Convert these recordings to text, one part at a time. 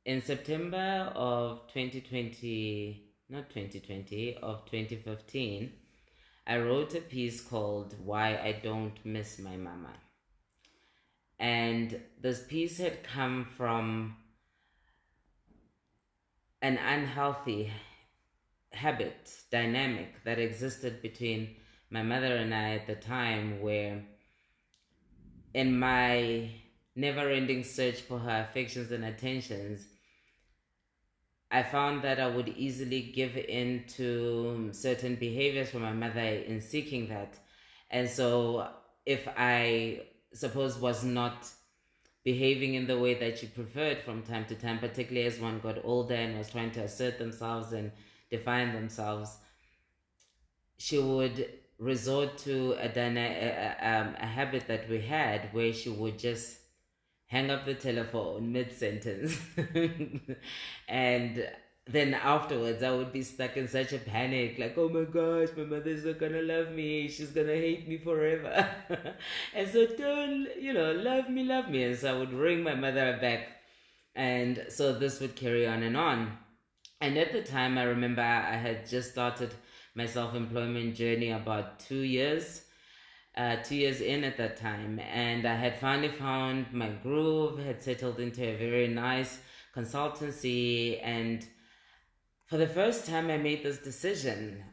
In September of 2020, not 2020, of 2015, I wrote a piece called Why I Don't Miss My Mama. And this piece had come from an unhealthy habit, dynamic that existed between my mother and I at the time, where in my never ending search for her affections and attentions, I found that I would easily give in to certain behaviors from my mother in seeking that. And so, if I suppose was not behaving in the way that she preferred from time to time, particularly as one got older and was trying to assert themselves and define themselves, she would resort to a habit that we had where she would just hang up the telephone mid sentence. And then afterwards, I would be stuck in such a panic like, oh my gosh, my mother's not gonna love me. She's gonna hate me forever. And so, don't, love me, love me. And so I would ring my mother back. And so this would carry on and on. And at the time, I remember I had just started my self employment journey about 2 years. 2 years in at that time, and I had finally found my groove, had settled into a very nice consultancy, and for the first time I made this decision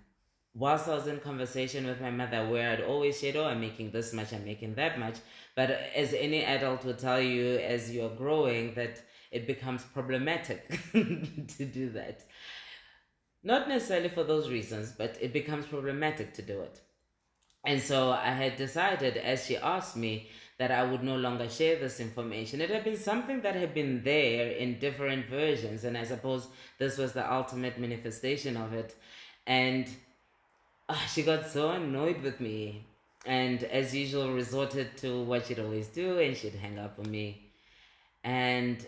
whilst I was in conversation with my mother, where I'd always said, oh, I'm making this much, I'm making that much. But as any adult will tell you as you're growing, that it becomes problematic to do that. Not necessarily for those reasons, but it becomes problematic to do it. And so I had decided, as she asked me, that I would no longer share this information. It had been something that had been there in different versions, and I suppose this was the ultimate manifestation of it. And she got so annoyed with me, and as usual, resorted to what she'd always do, and she'd hang up on me. And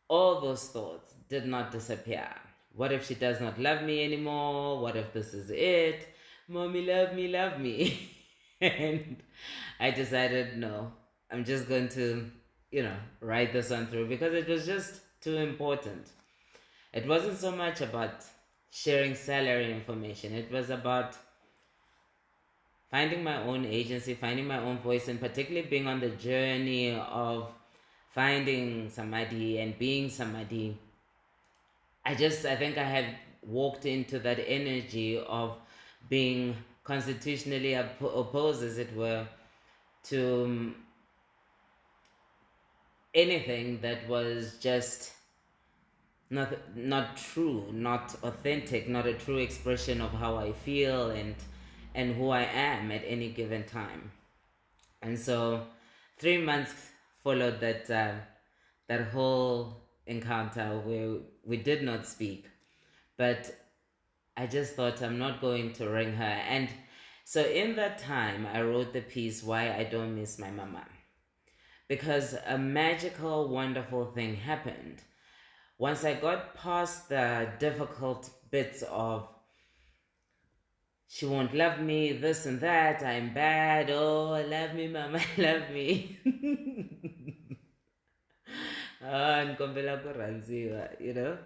all those thoughts did not disappear. What if she does not love me anymore? What if this is it? Mommy, love me, love me. And I decided, no, I'm just going to, write this one through because it was just too important. It wasn't so much about sharing salary information, it was about finding my own agency, finding my own voice, and particularly being on the journey of finding somebody and being somebody. I think I had walked into that energy of being constitutionally opposed, as it were, to anything that was just not true, not authentic, not a true expression of how I feel and who I am at any given time. And so 3 months followed that whole encounter where we did not speak, but I just thought I'm not going to ring her. And so in that time, I wrote the piece Why I Don't Miss My Mama, because a magical, wonderful thing happened. Once I got past the difficult bits of she won't love me, this and that, I'm bad, oh, love me, mama, love me. Nkombela kurandziwa,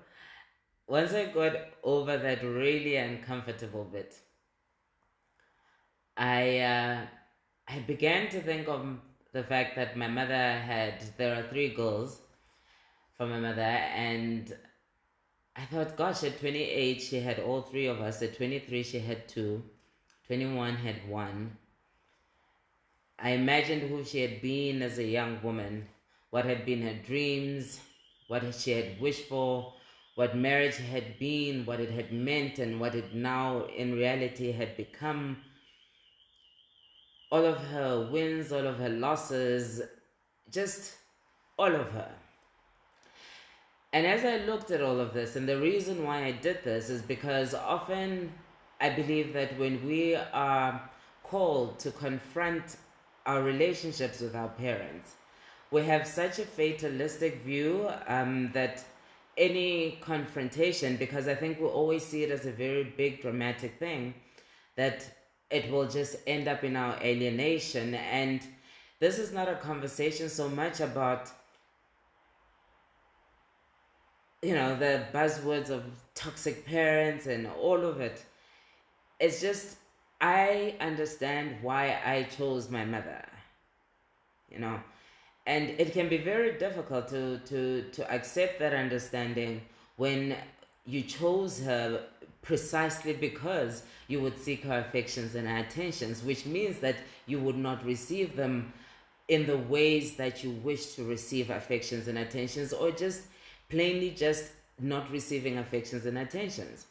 Once I got over that really uncomfortable bit, I began to think of the fact that my mother there are three girls from my mother, and I thought, gosh, at 28, she had all three of us. At 23, she had two. 21 had one. I imagined who she had been as a young woman, what had been her dreams, what she had wished for, what marriage had been, what it had meant, and what it now in reality had become. All of her wins, all of her losses, just all of her. And as I looked at all of this, and the reason why I did this is because often I believe that when we are called to confront our relationships with our parents, we have such a fatalistic view that any confrontation, because I think we always see it as a very big dramatic thing, that it will just end up in our alienation. And this is not a conversation so much about the buzzwords of toxic parents and all of it. It's just, I understand why I chose my mother, you know. And it can be very difficult to accept that understanding when you chose her precisely because you would seek her affections and attentions, which means that you would not receive them in the ways that you wish to receive affections and attentions, or just plainly just not receiving affections and attentions.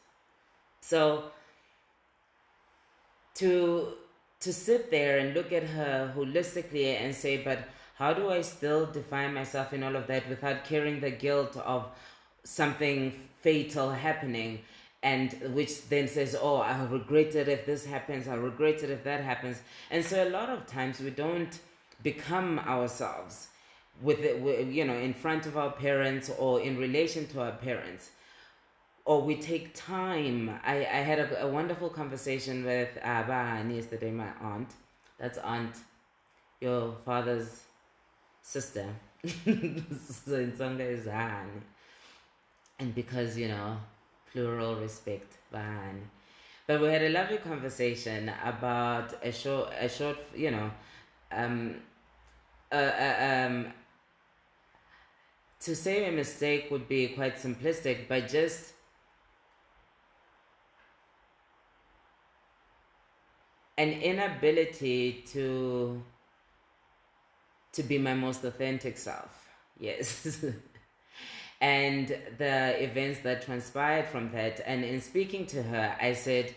So to to sit there and look at her holistically and say, but how do I still define myself in all of that without carrying the guilt of something fatal happening, and which then says, oh, I'll regret it if this happens, I'll regret it if that happens. And so a lot of times we don't become ourselves with it, in front of our parents or in relation to our parents, or we take time. I had a wonderful conversation with Abahani yesterday, my aunt. That's aunt, your father's sister. So in Tsonga is Bahani. And because, plural respect, Bahani. But we had a lovely conversation about a short, um, uh, uh, um, to say a mistake would be quite simplistic, but just an inability to be my most authentic self. Yes. And the events that transpired from that. And in speaking to her, I said,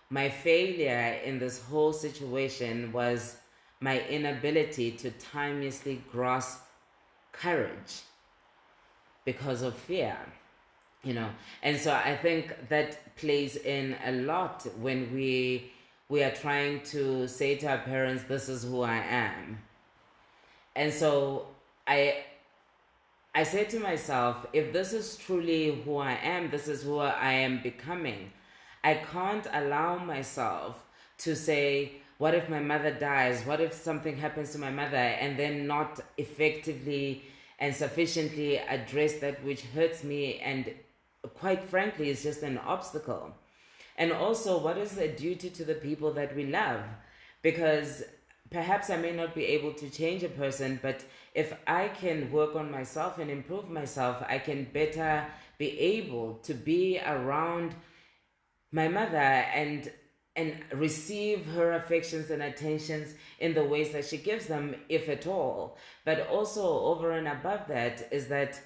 my failure in this whole situation was my inability to timelessly grasp courage because of fear. And so I think that plays in a lot when we are trying to say to our parents, this is who I am. And so I say to myself, if this is truly who I am, this is who I am becoming, I can't allow myself to say, what if my mother dies? What if something happens to my mother? And then not effectively and sufficiently address that which hurts me, and quite frankly is just an obstacle. And also, what is the duty to the people that we love? Because perhaps I may not be able to change a person, but if I can work on myself and improve myself, I can better be able to be around my mother and receive her affections and attentions in the ways that she gives them, if at all. But also, over and above that, is that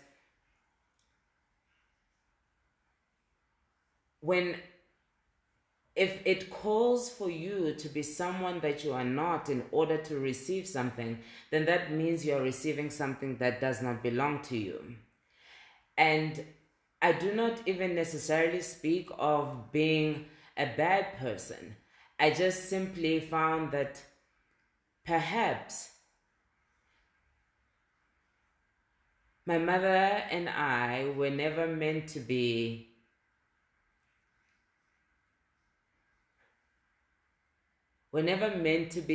if it calls for you to be someone that you are not in order to receive something, then that means you're receiving something that does not belong to you. And I do not even necessarily speak of being a bad person. I just simply found that perhaps my mother and I were never meant to be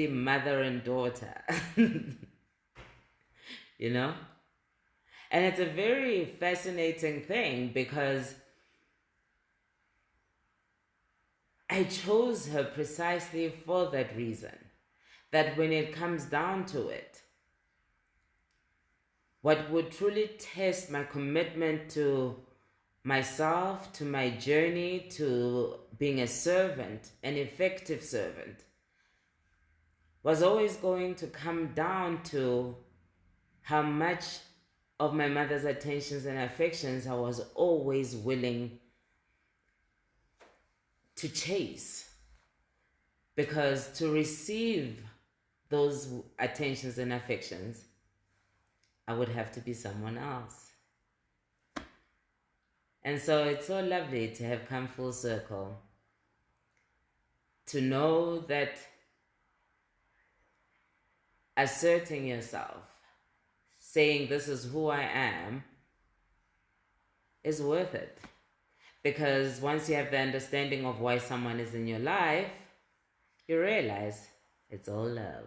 mother and daughter. And it's a very fascinating thing because I chose her precisely for that reason. That when it comes down to it, what would truly test my commitment to myself, to my journey, to being a servant, an effective servant, was always going to come down to how much of my mother's attentions and affections I was always willing to chase. Because to receive those attentions and affections, I would have to be someone else. And so it's so lovely to have come full circle. To know that asserting yourself, saying this is who I am, is worth it. Because once you have the understanding of why someone is in your life, you realize it's all love.